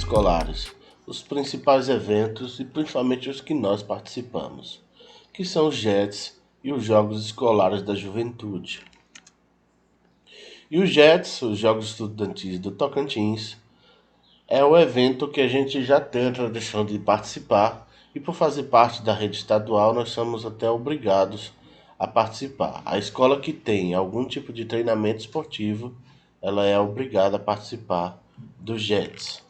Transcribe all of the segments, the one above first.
escolares, os principais eventos e principalmente os que nós participamos, que são os JETs e os Jogos Escolares da Juventude. E os JETs, os Jogos Estudantis do Tocantins, é o evento que a gente já tem a tradição de participar e por fazer parte da rede estadual nós somos até obrigados a participar. A escola que tem algum tipo de treinamento esportivo, ela é obrigada a participar dos JETs.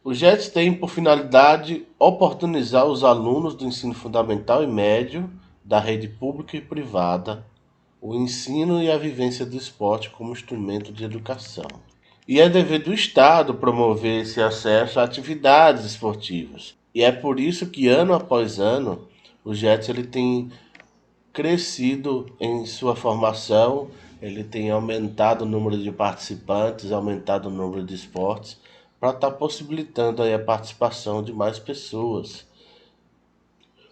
Os JETs têm por finalidade oportunizar os alunos do ensino fundamental e médio, da rede pública e privada, o ensino e a vivência do esporte como instrumento de educação. E é dever do Estado promover esse acesso a atividades esportivas. E é por isso que ano após ano o JETS ele tem crescido em sua formação, ele tem aumentado o número de participantes, aumentado o número de esportes, para estar possibilitando aí a participação de mais pessoas.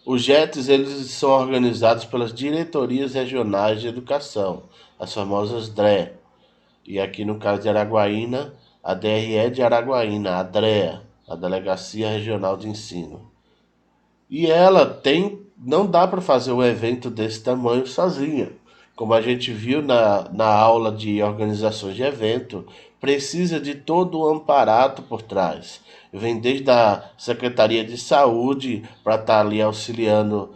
Os JETs eles são organizados pelas diretorias regionais de educação, as famosas DRE. E aqui no caso de Araguaína, a DRE de Araguaína, a DREA, a Delegacia Regional de Ensino. E ela não dá para fazer um evento desse tamanho sozinha. Como a gente viu na aula de organizações de evento, precisa de todo o amparato por trás. Vem desde a Secretaria de Saúde para estar ali auxiliando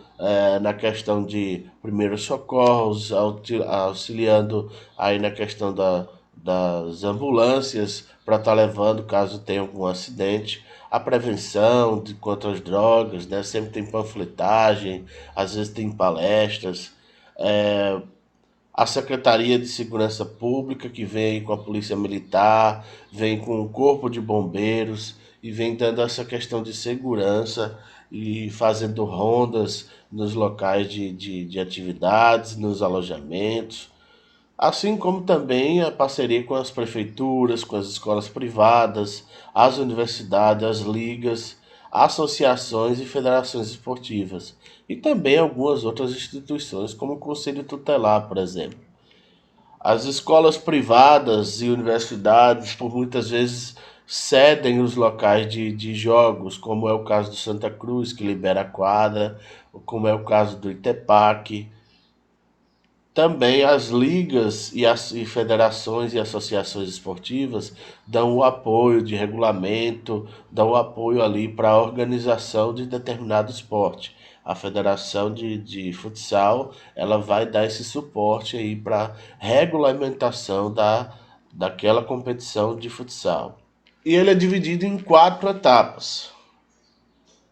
na questão de primeiros socorros, auxiliando aí na questão das ambulâncias para estar levando caso tenha algum acidente, a prevenção contra as drogas, né? Sempre tem panfletagem, às vezes tem palestras, a Secretaria de Segurança Pública, que vem com a Polícia Militar, vem com o Corpo de Bombeiros e vem dando essa questão de segurança e fazendo rondas nos locais de atividades, nos alojamentos. Assim como também a parceria com as prefeituras, com as escolas privadas, as universidades, as ligas, associações e federações esportivas. E também algumas outras instituições, como o Conselho Tutelar, por exemplo. As escolas privadas e universidades, por muitas vezes, cedem os locais de jogos, como é o caso do Santa Cruz, que libera a quadra, como é o caso do Itepac. Também as ligas e federações e associações esportivas dão o apoio de regulamento, dão o apoio ali para a organização de determinado esporte. A Federação de Futsal, ela vai dar esse suporte aí para regulamentação daquela competição de futsal. E ele é dividido em 4 etapas.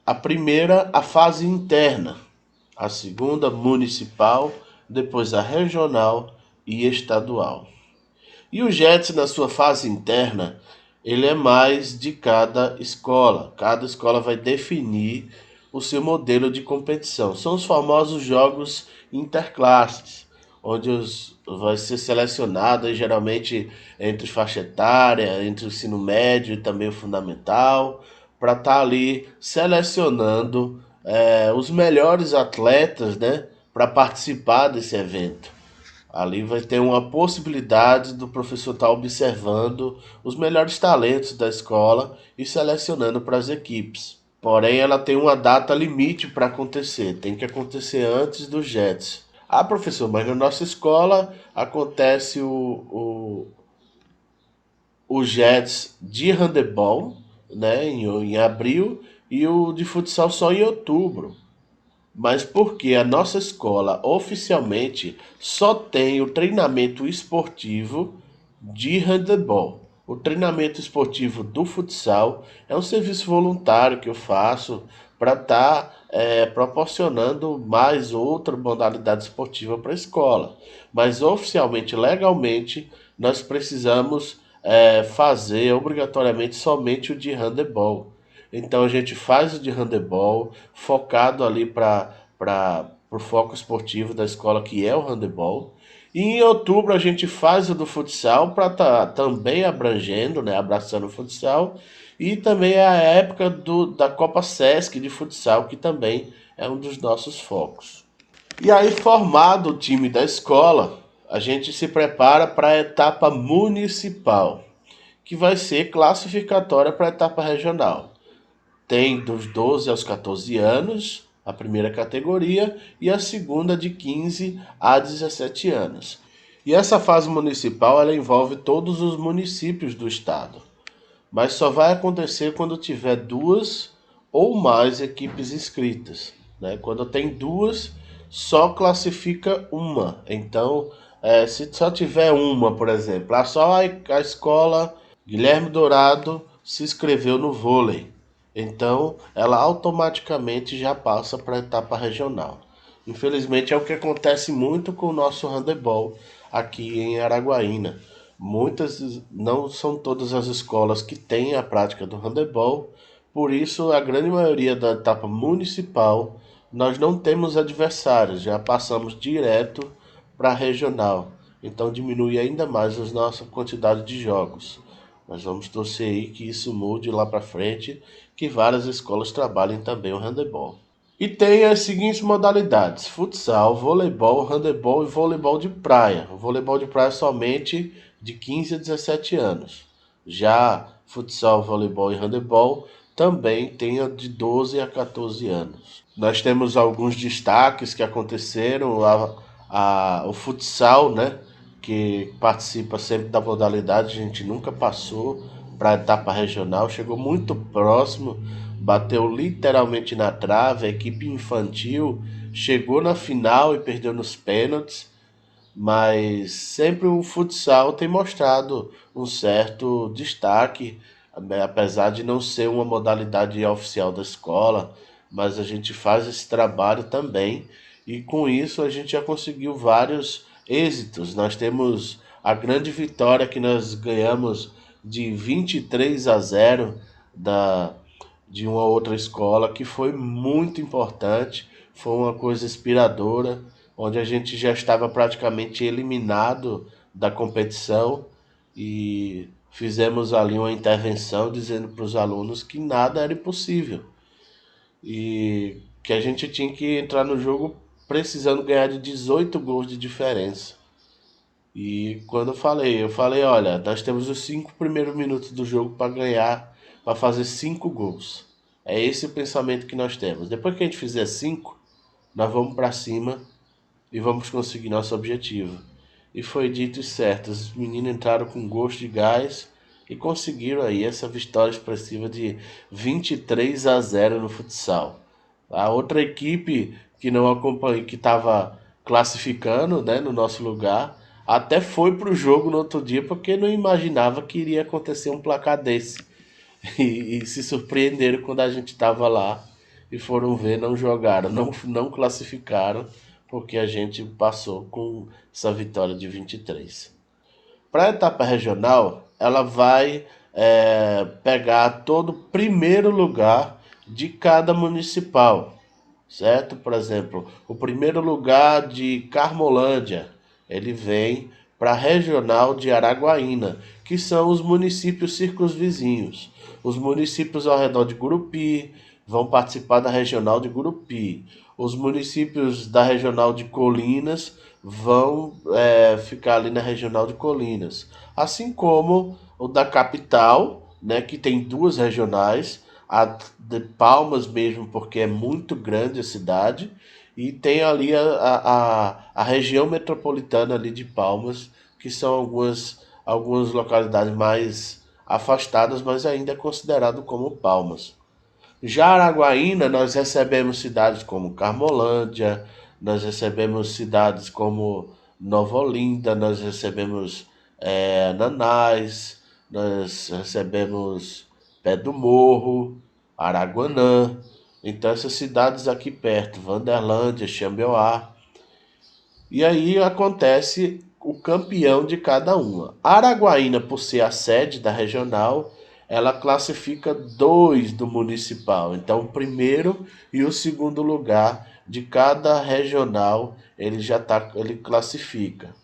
A primeira, a fase interna. A segunda, municipal, depois a regional e estadual. E o JETS, na sua fase interna, ele é mais de cada escola. Cada escola vai definir o seu modelo de competição. São os famosos jogos interclasses, onde vai ser selecionado geralmente entre faixa etária, entre o ensino médio e também o fundamental, para estar ali selecionando os melhores atletas, né, para participar desse evento. Ali vai ter uma possibilidade do professor estar observando os melhores talentos da escola e selecionando para as equipes. Porém, ela tem uma data limite para acontecer, tem que acontecer antes dos JETs. Ah, professor, mas na nossa escola acontece o JETs de handebol, né, em abril, e o de futsal só em outubro. Mas porque a nossa escola oficialmente só tem o treinamento esportivo de handebol. O treinamento esportivo do futsal é um serviço voluntário que eu faço para estar proporcionando mais outra modalidade esportiva para a escola. Mas oficialmente, legalmente, nós precisamos fazer obrigatoriamente somente o de handebol. Então a gente faz o de handebol focado ali para o foco esportivo da escola que é o handebol. E em outubro a gente faz o do futsal para estar também abrangendo, né, abraçando o futsal. E também é a época da Copa Sesc de futsal, que também é um dos nossos focos. E aí, formado o time da escola, a gente se prepara para a etapa municipal, que vai ser classificatória para a etapa regional. Tem dos 12 aos 14 anos, a primeira categoria, e a segunda de 15 a 17 anos. E essa fase municipal ela envolve todos os municípios do estado, mas só vai acontecer quando tiver duas ou mais equipes inscritas, né? Quando tem duas, só classifica uma. Então, se só tiver uma, por exemplo, só a escola Guilherme Dourado se inscreveu no vôlei, então ela automaticamente já passa para a etapa regional. Infelizmente é o que acontece muito com o nosso handebol aqui em Araguaína. Muitas, não são todas as escolas que têm a prática do handebol, por isso a grande maioria da etapa municipal nós não temos adversários, já passamos direto para a regional. Então diminui ainda mais a nossa quantidade de jogos. Nós vamos torcer aí que isso mude lá para frente, que várias escolas trabalhem também o handebol. E tem as seguintes modalidades: futsal, voleibol, handebol e voleibol de praia. O voleibol de praia é somente de 15 a 17 anos. Já futsal, voleibol e handebol também tem de 12 a 14 anos. Nós temos alguns destaques que aconteceram. O futsal, né, que participa sempre da modalidade, a gente nunca passou para a etapa regional, chegou muito próximo, bateu literalmente na trave. A equipe infantil chegou na final e perdeu nos pênaltis, mas sempre o futsal tem mostrado um certo destaque, né, apesar de não ser uma modalidade oficial da escola, mas a gente faz esse trabalho também e com isso a gente já conseguiu vários êxitos. Nós temos a grande vitória que nós ganhamos de 23-0 da de uma outra escola, que foi muito importante, foi uma coisa inspiradora, onde a gente já estava praticamente eliminado da competição e fizemos ali uma intervenção dizendo para os alunos que nada era impossível e que a gente tinha que entrar no jogo precisando ganhar de 18 gols de diferença. E quando eu falei, olha, nós temos os 5 primeiros minutos do jogo para ganhar, para fazer 5 gols. É esse o pensamento que nós temos. Depois que a gente fizer 5, nós vamos para cima e vamos conseguir nosso objetivo. E foi dito e certo, os meninos entraram com gosto de gás e conseguiram aí essa vitória expressiva de 23-0 no futsal. A outra equipe que não acompanhou, que estava classificando, né, no nosso lugar, até foi para o jogo no outro dia porque não imaginava que iria acontecer um placar desse. E se surpreenderam quando a gente estava lá e foram ver, não jogaram, não classificaram, porque a gente passou com essa vitória de 23. Para a etapa regional, ela vai pegar todo o primeiro lugar de cada municipal, certo? Por exemplo, o primeiro lugar de Carmolândia, ele vem para a regional de Araguaína, que são os municípios circunvizinhos. Os municípios ao redor de Gurupi vão participar da regional de Gurupi. Os municípios da regional de Colinas vão ficar ali na regional de Colinas. Assim como o da capital, né, que tem duas regionais, a de Palmas mesmo, porque é muito grande a cidade, e tem ali a região metropolitana ali de Palmas, que são algumas localidades mais afastadas, mas ainda é considerado como Palmas. Já Araguaína, nós recebemos cidades como Carmolândia, nós recebemos cidades como Nova Olinda, nós recebemos Nanás, nós recebemos Pé do Morro, Araguanã. Então essas cidades aqui perto, Vanderlândia, Xambioá. E aí acontece o campeão de cada uma. A Araguaína, por ser a sede da regional, ela classifica dois do municipal. Então, o primeiro e o segundo lugar de cada regional ele classifica.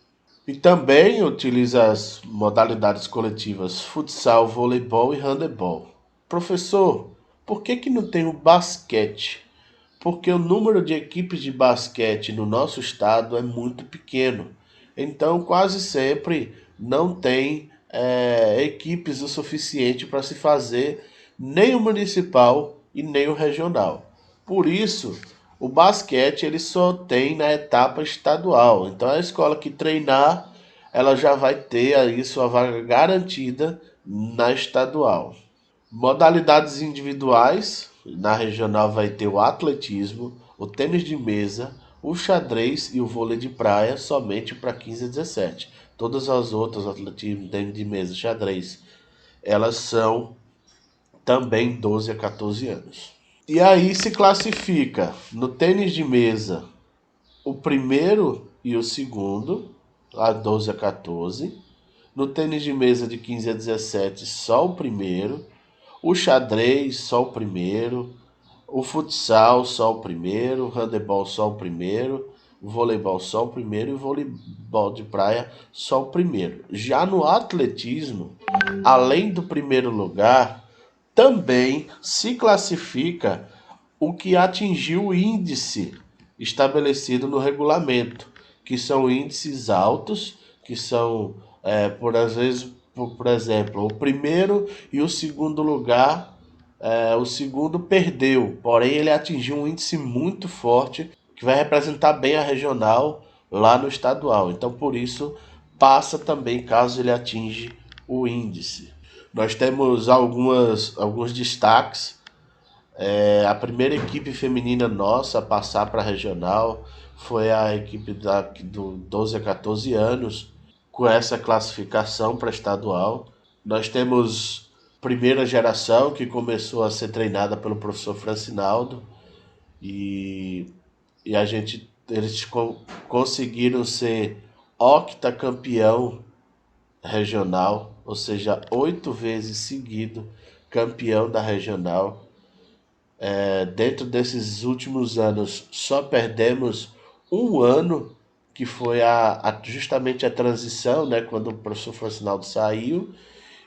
E também utiliza as modalidades coletivas futsal, voleibol e handebol. Professor, por que que não tem o basquete? Porque o número de equipes de basquete no nosso estado é muito pequeno. Então, quase sempre não tem equipes o suficiente para se fazer nem o municipal e nem o regional. Por isso, o basquete ele só tem na etapa estadual. Então a escola que treinar, ela já vai ter aí sua vaga garantida na estadual. Modalidades individuais, na regional vai ter o atletismo, o tênis de mesa, o xadrez e o vôlei de praia somente para 15 a 17. Todas as outras, atletismo, tênis de mesa, xadrez, elas são também 12 a 14 anos. E aí se classifica no tênis de mesa o primeiro e o segundo, a 12 a 14. No tênis de mesa de 15 a 17, só o primeiro. O xadrez, só o primeiro. O futsal, só o primeiro. O handebol, só o primeiro. O voleibol, só o primeiro. E o voleibol de praia, só o primeiro. Já no atletismo, além do primeiro lugar, também se classifica o que atingiu o índice estabelecido no regulamento, que são índices altos, que são, por às vezes, por exemplo, o primeiro e o segundo lugar, o segundo perdeu, porém ele atingiu um índice muito forte que vai representar bem a regional lá no estadual. Então, por isso, passa também caso ele atinge o índice. Nós temos alguns destaques. A primeira equipe feminina nossa a passar para a regional foi a equipe do 12 a 14 anos, com essa classificação para estadual. Nós temos primeira geração que começou a ser treinada pelo professor Francinaldo e, eles conseguiram ser octacampeão regional, ou seja, 8 vezes seguido campeão da regional. Dentro desses últimos anos, só perdemos um ano, que foi justamente a transição, né, quando o professor Francinaldo saiu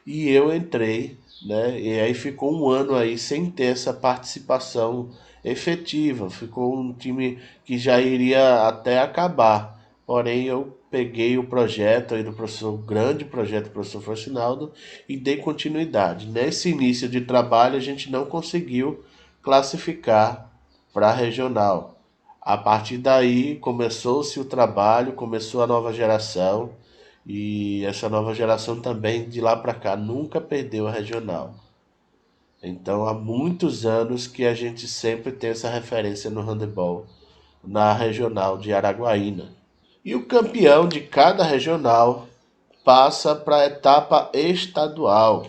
e eu entrei, né, e aí ficou um ano aí sem ter essa participação efetiva, ficou um time que já iria até acabar, porém eu peguei o projeto aí do professor, o grande projeto do professor Francinaldo, e dei continuidade. Nesse início de trabalho a gente não conseguiu classificar para a regional. A partir daí começou-se o trabalho, começou a nova geração e essa nova geração também de lá para cá nunca perdeu a regional. Então há muitos anos que a gente sempre tem essa referência no handebol na regional de Araguaína. E o campeão de cada regional passa para a etapa estadual.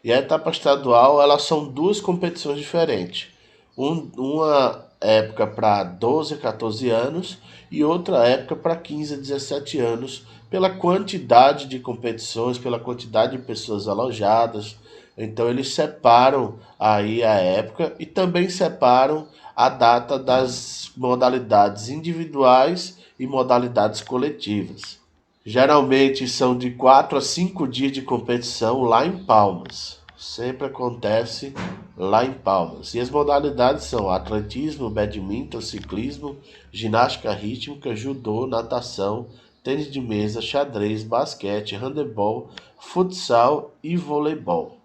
E a etapa estadual, elas são duas competições diferentes. Uma época para 12 a 14 anos e outra época para 15 a 17 anos, pela quantidade de competições, pela quantidade de pessoas alojadas. Então eles separam aí a época e também separam a data das modalidades individuais e modalidades coletivas. Geralmente são de 4 a 5 dias de competição lá em Palmas. Sempre acontece lá em Palmas. E as modalidades são atletismo, badminton, ciclismo, ginástica rítmica, judô, natação, tênis de mesa, xadrez, basquete, handebol, futsal e voleibol.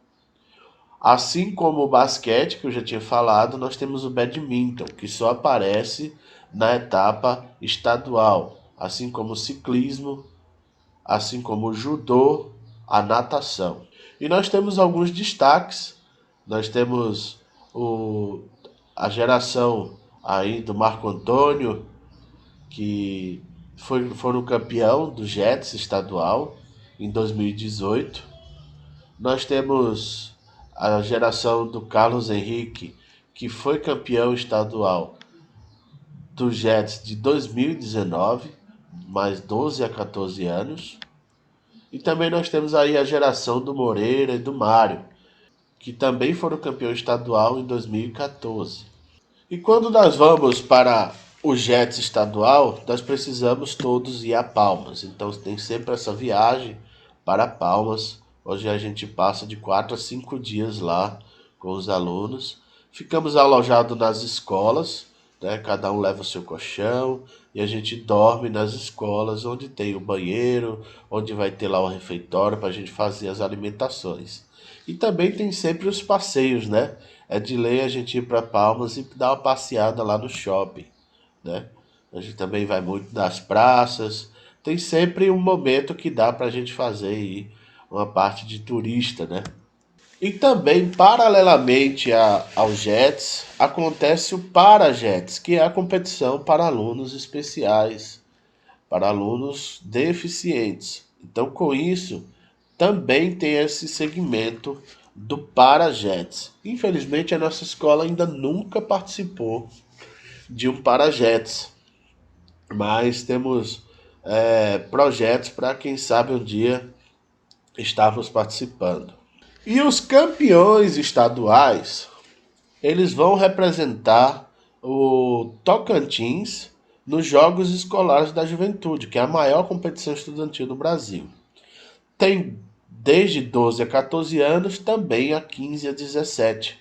Assim como o basquete, que eu já tinha falado, nós temos o badminton, que só aparece na etapa estadual, assim como o ciclismo, assim como o judô, a natação. E nós temos alguns destaques. Nós temos o, a geração aí do Marco Antônio, que foi o campeão do Jets estadual em 2018. Nós temos a geração do Carlos Henrique, que foi campeão estadual do Jets de 2019, mais 12 a 14 anos. E também nós temos aí a geração do Moreira e do Mário, que também foram campeão estadual em 2014. E quando nós vamos para o Jets estadual, nós precisamos todos ir a Palmas. Então tem sempre essa viagem para Palmas. Hoje a gente passa de 4 a 5 dias lá com os alunos. Ficamos alojados nas escolas né? Cada um leva o seu colchão e a gente dorme nas escolas onde tem o banheiro, onde vai ter lá o refeitório para a gente fazer as alimentações. E também tem sempre os passeios, né? É de lei a gente ir para Palmas e dar uma passeada lá no shopping, né? A gente também vai muito nas praças. Tem sempre um momento que dá para a gente fazer aí uma parte de turista, né? E também, paralelamente aos JETs, acontece o Parajets, que é a competição para alunos especiais, para alunos deficientes. Então, com isso, também tem esse segmento do Parajets. Infelizmente, a nossa escola ainda nunca participou de um Parajets, mas temos projetos para, quem sabe, um dia estarmos participando. E os campeões estaduais, eles vão representar o Tocantins nos Jogos Escolares da Juventude, que é a maior competição estudantil do Brasil. Tem desde 12 a 14 anos, também a 15 a 17.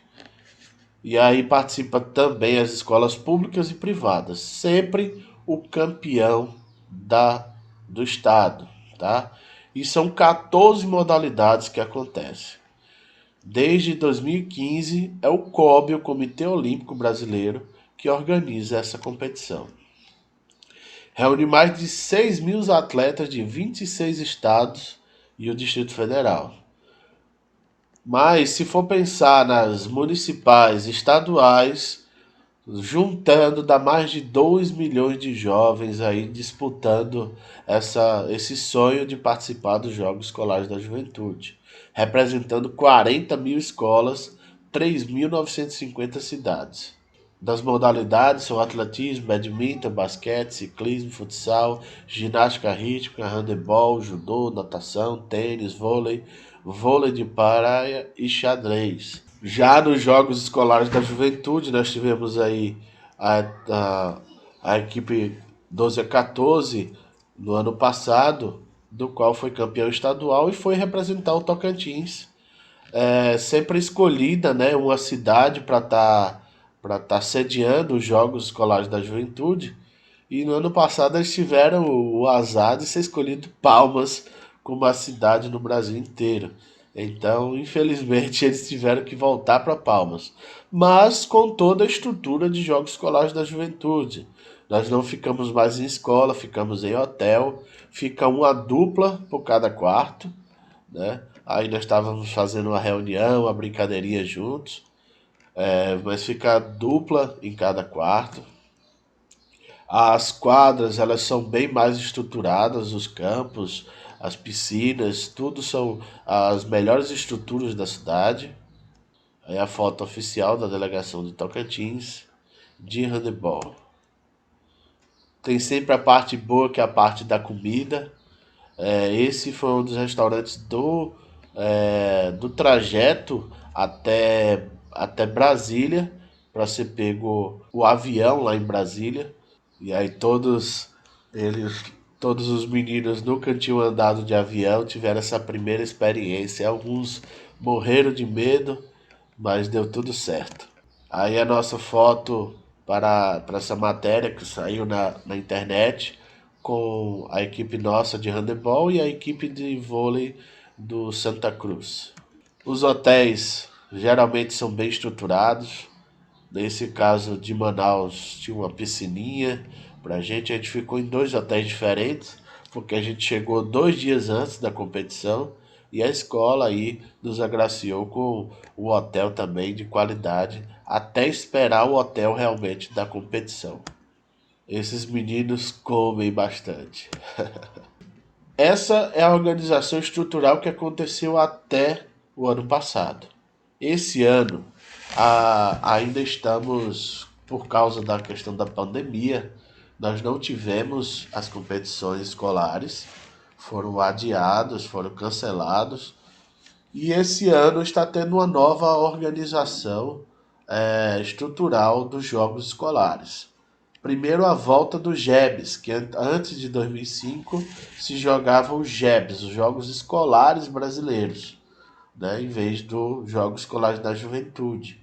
E aí participa também as escolas públicas e privadas. Sempre o campeão da, do estado, tá? E são 14 modalidades que acontecem. Desde 2015, é o COB, o Comitê Olímpico Brasileiro, que organiza essa competição. Reúne mais de 6 mil atletas de 26 estados e o Distrito Federal. Mas, se for pensar nas municipais, estaduais, juntando, dá mais de 2 milhões de jovens aí disputando esse sonho de participar dos Jogos Escolares da Juventude, representando 40 mil escolas, 3.950 cidades. Das modalidades são atletismo, badminton, basquete, ciclismo, futsal, ginástica rítmica, handebol, judô, natação, tênis, vôlei, vôlei de praia e xadrez. Já nos Jogos Escolares da Juventude, nós tivemos aí a, a, a equipe 12 a 14 no ano passado, do qual foi campeão estadual e foi representar o Tocantins. Sempre escolhida, né, uma cidade para tá sediando os Jogos Escolares da Juventude. E no ano passado eles tiveram o azar de ser escolhido Palmas como a cidade no Brasil inteiro. Então, infelizmente, eles tiveram que voltar para Palmas. Mas com toda a estrutura de Jogos Escolares da Juventude. Nós não ficamos mais em escola, ficamos em hotel. Fica uma dupla por cada quarto, né? Aí nós estávamos fazendo uma reunião, uma brincadeirinha juntos. Mas fica dupla em cada quarto. As quadras, elas são bem mais estruturadas, os campos, as piscinas, tudo são as melhores estruturas da cidade. Aí a foto oficial da delegação de Tocantins de handebol. Tem sempre a parte boa, que é a parte da comida. Esse foi um dos restaurantes do trajeto até Brasília, para ser pego o avião lá em Brasília. E aí eles, todos os meninos nunca tinham andado de avião, tiveram essa primeira experiência. Alguns morreram de medo, mas deu tudo certo. Aí a nossa foto para essa matéria que saiu na internet, com a equipe nossa de handebol e a equipe de vôlei do Santa Cruz. Os hotéis geralmente são bem estruturados. Nesse caso de Manaus, tinha uma piscininha pra gente. A gente ficou em dois hotéis diferentes, porque a gente chegou 2 dias antes da competição e a escola aí nos agraciou com o hotel também de qualidade, até esperar o hotel realmente da competição. Esses meninos comem bastante. Essa é a organização estrutural que aconteceu até o ano passado. Esse ano, ainda estamos, por causa da questão da pandemia, nós não tivemos as competições escolares, foram adiados, foram cancelados, e esse ano está tendo uma nova organização estrutural dos jogos escolares. Primeiro a volta dos JEBs, que antes de 2005 se jogavam os JEBs, os Jogos Escolares Brasileiros, né, em vez dos Jogos Escolares da Juventude.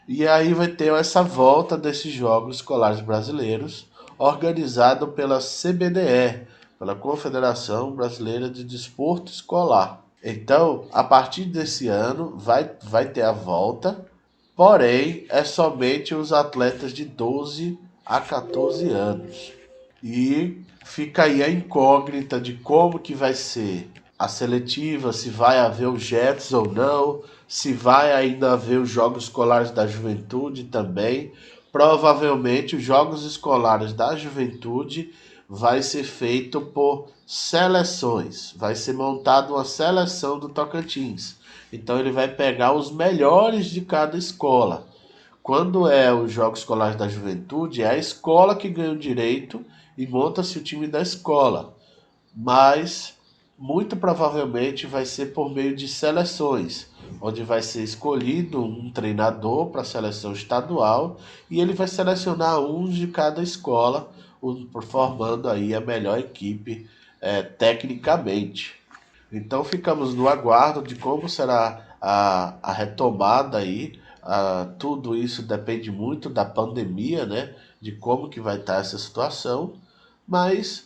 E aí vai ter essa volta desses Jogos Escolares Brasileiros, organizado pela CBDE, pela Confederação Brasileira de Desporto Escolar. Então, a partir desse ano, vai ter a volta, porém, é somente os atletas de 12 a 14 anos. E fica aí a incógnita de como que vai ser a seletiva, se vai haver os Jets ou não, se vai ainda haver os Jogos Escolares da Juventude também. Provavelmente os Jogos Escolares da Juventude vai ser feito por seleções. Vai ser montada uma seleção do Tocantins. Então ele vai pegar os melhores de cada escola. Quando é os Jogos Escolares da Juventude, é a escola que ganha o direito e monta-se o time da escola. Mas muito provavelmente vai ser por meio de seleções, onde vai ser escolhido um treinador para a seleção estadual e ele vai selecionar uns de cada escola, formando aí a melhor equipe tecnicamente. Então ficamos no aguardo de como será a retomada aí. Tudo isso depende muito da pandemia, né? De como que vai estar essa situação. Mas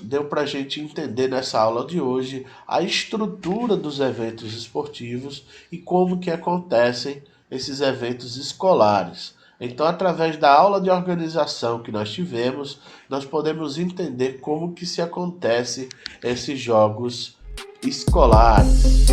deu para a gente entender nessa aula de hoje a estrutura dos eventos esportivos e como que acontecem esses eventos escolares. Então, através da aula de organização que nós tivemos, nós podemos entender como que se acontece esses jogos escolares.